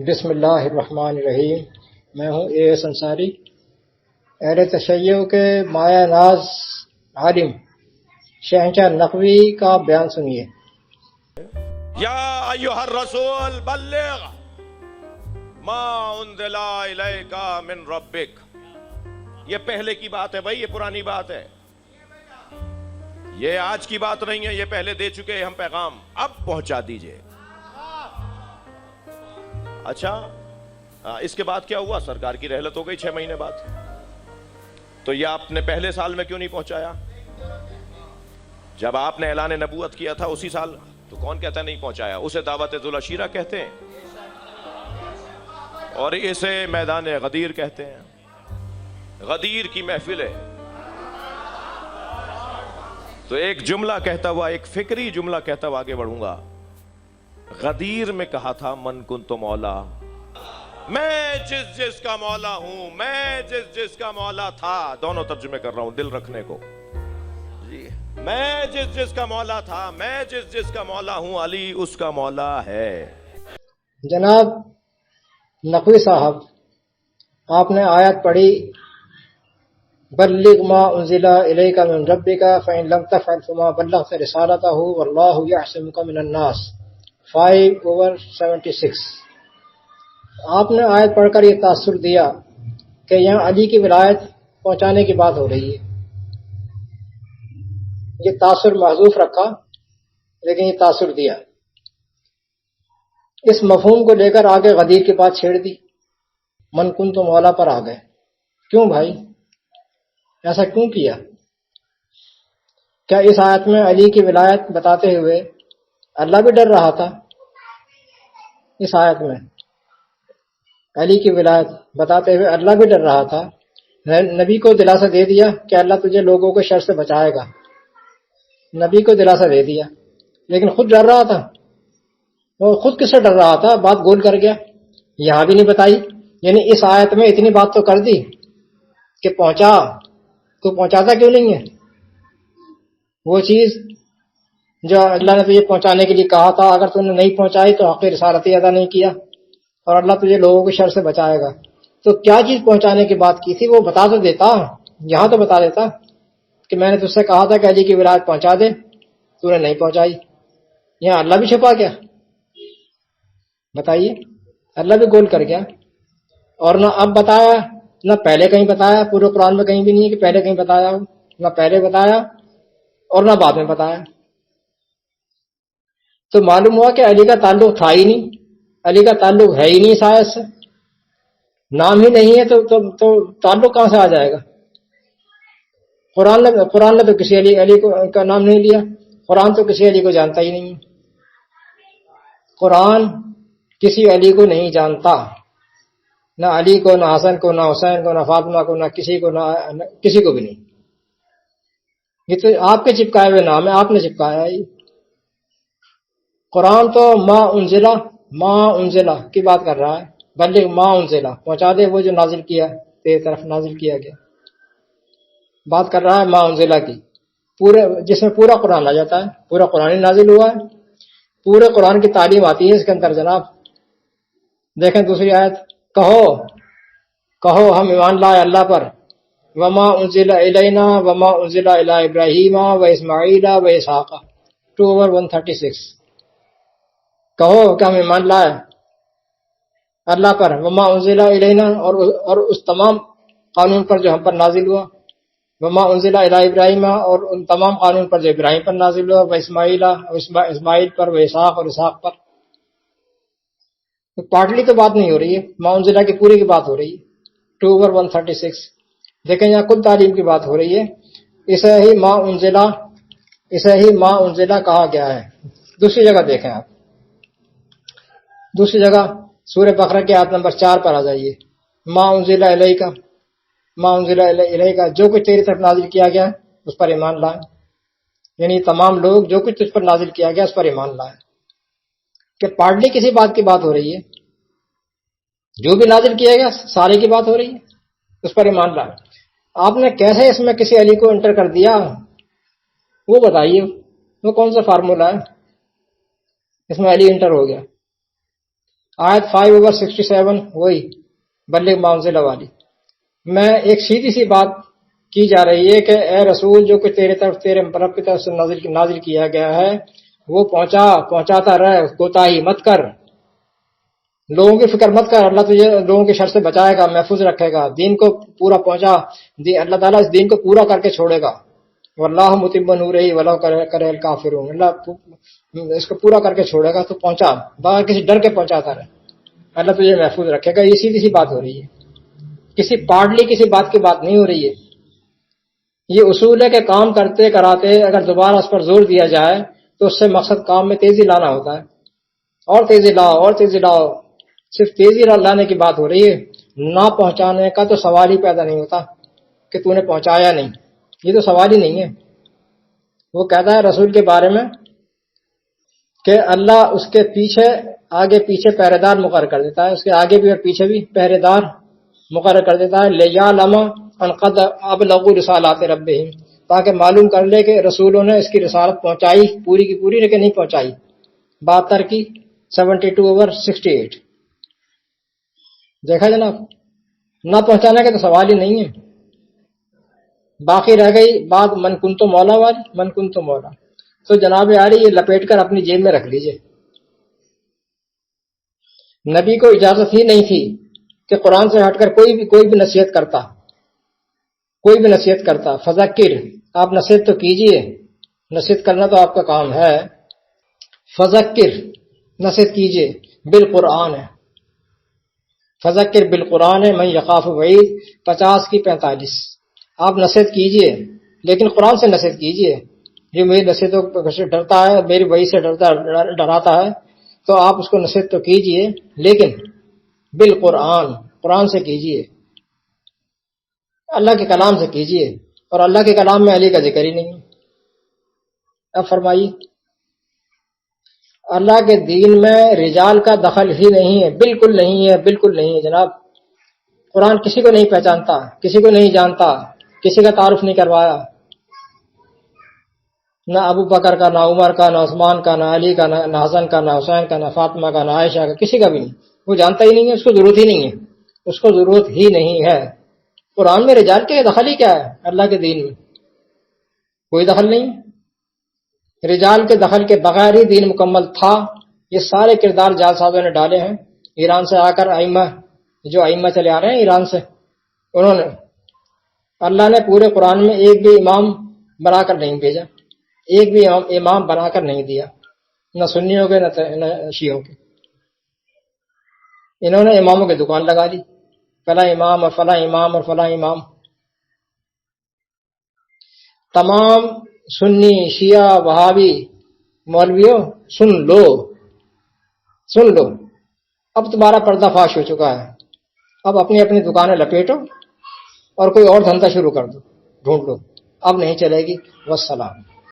بسم اللہ الرحمن الرحیم۔ میں ہوں اے ایس انصاری، اہل تشیع کے مایہ ناز عالم شہنشاہ نقوی کا بیان سنیے۔ یا ایھا الرسول بلغ ما انزل الیک من ربک۔ یہ پہلے کی بات ہے بھائی، یہ پرانی بات ہے، یہ آج کی بات نہیں ہے، یہ پہلے دے چکے ہیں ہم پیغام، اب پہنچا دیجئے۔ اچھا اس کے بعد کیا ہوا؟ سرکار کی رحلت ہو گئی 6 مہینے بعد، تو یہ آپ نے پہلے سال میں کیوں نہیں پہنچایا؟ جب آپ نے اعلان نبوت کیا تھا اسی سال، تو کون کہتا نہیں پہنچایا؟ اسے دعوت ذوالعشیرہ کہتے ہیں اور اسے میدان غدیر کہتے ہیں، غدیر کی محفل ہے۔ تو ایک جملہ کہتا ہوا، ایک فکری جملہ کہتا ہوا آگے بڑھوں گا۔ غدیر میں کہا تھا من کنت مولا، میں جس کا مولا ہوں، میں جس کا مولا تھا، دونوں ترجمے کر رہا ہوں دل رکھنے کو جی۔ میں جس کا مولا تھا، میں جس کا مولا ہوں، علی اس کا مولا ہے۔ جناب نقوی صاحب، آپ نے آیت پڑھی بلغ ما انزل الیک من ربک فإن لم تفعل فما بلغت رسالتہ واللہ یعصمک من الناس، 5/76۔ آپ نے آیت پڑھ کر یہ تاثر دیا کہ یہاں علی کی ولایت پہنچانے کی بات ہو رہی ہے۔ یہ تاثر محذوف رکھا، لیکن یہ تاثر دیا۔ اس مفہوم کو لے کر آگے غدیر کی بات چھیڑ دی، من کن تو مولا پر آ گئے۔ کیوں بھائی ایسا کیوں کیا؟ کیا اس آیت میں علی کی ولایت بتاتے ہوئے اللہ بھی ڈر رہا تھا؟ اس آیت میں علی کی ولایت بتاتے ہوئے اللہ بھی ڈر رہا تھا، نبی کو دلاسا دے دیا کہ اللہ تجھے لوگوں کے شر سے بچائے گا، نبی کو دلاسا دے دیا، لیکن خود ڈر رہا تھا۔ وہ خود کس سے ڈر رہا تھا؟ بات گول کر گیا، یہاں بھی نہیں بتائی۔ یعنی اس آیت میں اتنی بات تو کر دی کہ پہنچا، تو پہنچاتا کیوں نہیں ہے؟ وہ چیز جو اللہ نے تجھے پہنچانے کے لیے کہا تھا، اگر تم نے نہیں پہنچائی تو حق رسالتی ادا نہیں کیا، اور اللہ تجھے لوگوں کے شر سے بچائے گا۔ تو کیا چیز پہنچانے کی بات کی تھی؟ وہ بتا تو دیتا، یہاں تو بتا دیتا کہ میں نے تجھ سے کہا تھا کہ علی کی ولایت پہنچا دے، تو نے نہیں پہنچائی۔ یہاں اللہ بھی چھپا گیا، بتائیے، اللہ بھی گول کر گیا۔ اور نہ اب بتایا، نہ پہلے کہیں بتایا، پورے قرآن میں کہیں بھی نہیں ہے کہ پہلے کہیں بتایا ہو، نہ پہلے بتایا اور نہ بعد میں بتایا۔ تو معلوم ہوا کہ علی کا تعلق تھا ہی نہیں، علی کا تعلق ہے ہی نہیں اس آیت سے، نام ہی نہیں ہے، تو تعلق کہاں سے آ جائے گا؟ قرآن نے تو کسی علی کا نام نہیں لیا، قرآن تو کسی علی کو جانتا ہی نہیں ہے، قرآن کسی علی کو نہیں جانتا، نہ علی کو، نہ حسن کو، نہ حسین کو، نہ فاطمہ کو، نہ کسی کو، نہ کسی کو بھی نہیں۔ یہ تو آپ کے چپکائے ہوئے نام ہے، آپ نے چپکایا ہے۔ قرآن تو ما انزلہ کی بات کر رہا ہے، بلغ ما انزلہ، پہنچا دے وہ جو نازل کیا، تیری طرف نازل کیا گیا، بات کر رہا ہے ما انزلہ کی، پورے جس میں پورا قرآن آ جاتا ہے، پورا قرآن ہی نازل ہوا ہے، پورے قرآن کی تعلیم آتی ہے اس کے اندر جناب۔ دیکھیں دوسری آیت، کہو ہم ایمان لائے اللہ پر، وما انزل الینا وما انزل الی ابراہیم و اسماعیل و اسحاق، 2/136۔ کہو کہ ہم ایمان لائے اللہ پر، وما انزل الینا، اور اس تمام قانون پر جو ہم پر نازل ہوا، وما انزل الی ابراہیم، اور ان تمام قانون پر جو ابراہیم پر نازل ہوا، و اسماعیل پر، و اسحاق اور اسحاق پر۔ پارٹلی تو بات نہیں ہو رہی ہے، ما انزلہ کی پوری کی بات ہو رہی ہے، 2/136۔ دیکھیں یہاں کل تعلیم کی بات ہو رہی ہے، اسے ہی ما انزلہ کہا گیا ہے۔ دوسری جگہ دیکھیں آپ، دوسری جگہ سورہ بقرہ کی آیت نمبر 4 پر آ جائیے، ما انزل الیک، ما انزل الیک، جو کچھ تیری طرف نازل کیا گیا اس پر ایمان لائے، یعنی تمام لوگ جو کچھ تجھ پر نازل کیا گیا اس پر ایمان لائے۔ کہ پارٹلی کسی بات کی بات ہو رہی ہے، جو بھی نازل کیا گیا سارے کی بات ہو رہی ہے، اس پر ایمان لائے۔ آپ نے کیسے اس میں کسی علی کو انٹر کر دیا؟ وہ بتائیے، وہ کون سا فارمولا ہے اس میں علی انٹر ہو گیا؟ آیت 5/67 وہی بلغ ما انزل والی میں ایک سیدھی سی بات کی جا رہی ہے کہ اے رسول جو کہ تیرے رب کی طرف سے نازل کیا گیا ہے وہ پہنچاتا رہ، کوتاہی مت کر، لوگوں کی فکر مت کر، اللہ تجھے لوگوں کے شر سے بچائے گا، محفوظ رکھے گا، دین کو پورا پہنچا، اللہ تعالیٰ اس دین کو پورا کر کے چھوڑے گا، واللہ متم نورہ ولو کرہ الکافرون، اللہ اس کو پورا کر کے چھوڑے گا، تو پہنچا، بغیر کسی ڈر کے پہنچاتا رہے، اللہ تجھے محفوظ رکھے گا۔ یہ سیدھی سی بات ہو رہی ہے، کسی پارٹلی کسی بات کی بات نہیں ہو رہی ہے۔ یہ اصول ہے کہ کام کرتے کراتے اگر دوبارہ اس پر زور دیا جائے تو اس سے مقصد کام میں تیزی لانا ہوتا ہے، اور تیزی لاؤ اور تیزی لاؤ، صرف تیزی لانے کی بات ہو رہی ہے، نہ پہنچانے کا تو سوال ہی پیدا نہیں ہوتا کہ تو نے پہنچایا نہیں، یہ تو سوال ہی نہیں ہے۔ وہ کہتا ہے رسول کے بارے میں کہ اللہ اس کے پیچھے آگے پیچھے پہرے دار مقرر کر دیتا ہے، اس کے آگے بھی اور پیچھے بھی پہرے دار مقرر کر دیتا ہے، لِيَعْلَمَ أَنْ قَدْ أَبْلَغُوا رِسَالَاتِ رَبِّهِمْ، تاکہ معلوم کر لے کہ رسولوں نے اس کی رسالت پہنچائی پوری کی پوری، لیکن نہیں پہنچائی۔ 72 کی 72/68 دیکھا جناب، نہ پہنچانے کا تو سوال ہی نہیں ہے۔ باقی رہ گئی بات من کنتو مولا والی، من کنتو مولا، تو جناب یاری یہ لپیٹ کر اپنی جیب میں رکھ لیجئے۔ نبی کو اجازت ہی نہیں تھی کہ قرآن سے ہٹ کر کوئی بھی نصیحت کرتا، فذکر، آپ نصیحت تو کیجئے، نصیحت کرنا تو آپ کا کام ہے، فذکر، نصیحت کیجئے، بالقرآن ہے، فذکر بالقرآن ہے، من یخاف وعید 50 کی 45، آپ نصیحت کیجئے لیکن قرآن سے نصیحت کیجئے، جو میری نصیحتوں سے ڈرتا ہے، میری وحی سے ڈراتا ہے، تو آپ اس کو نصیحت تو کیجئے لیکن بالقرآن، قرآن سے کیجئے، اللہ کے کلام سے کیجئے، اور اللہ کے کلام میں علی کا ذکر ہی نہیں ہے۔ اب فرمائیے، اللہ کے دین میں رجال کا دخل ہی نہیں ہے، بالکل نہیں ہے، بالکل نہیں ہے جناب۔ قرآن کسی کو نہیں پہچانتا، کسی کو نہیں جانتا، کسی کا تعارف نہیں کروایا، نہ ابو بکر کا، نہ عمر کا، نہ عثمان کا، نہ علی کا، نہ حسن کا، نہ حسین کا، نہ فاطمہ کا، نہ عائشہ کا، کسی کا بھی نہیں، وہ جانتا ہی نہیں ہے، اس کو ضرورت ہی نہیں ہے، اس کو ضرورت ہی نہیں ہے۔ قرآن میں رجال کے دخل ہی کیا ہے؟ اللہ کے دین میں کوئی دخل نہیں، رجال کے دخل کے بغیر ہی دین مکمل تھا۔ یہ سارے کردار جعل صاحبوں نے ڈالے ہیں، ایران سے آ کر ائمہ چلے آ رہے ہیں ایران سے، انہوں نے، اللہ نے پورے قرآن میں ایک بھی امام بنا کر نہیں بھیجا، ایک بھی امام بنا کر نہیں دیا، نہ سنیوں کے نہ شیعوں کے۔ انہوں نے اماموں کی دکان لگا دی، فلاں امام اور فلاں امام اور فلاں امام۔ تمام سنی، شیعہ، وہابی مولویوں، سن لو، اب تمہارا پردہ فاش ہو چکا ہے، اب اپنی اپنی دکانیں لپیٹو اور کوئی اور دھندا شروع کر دو، ڈھونڈ لو، اب نہیں چلے گی۔ والسلام۔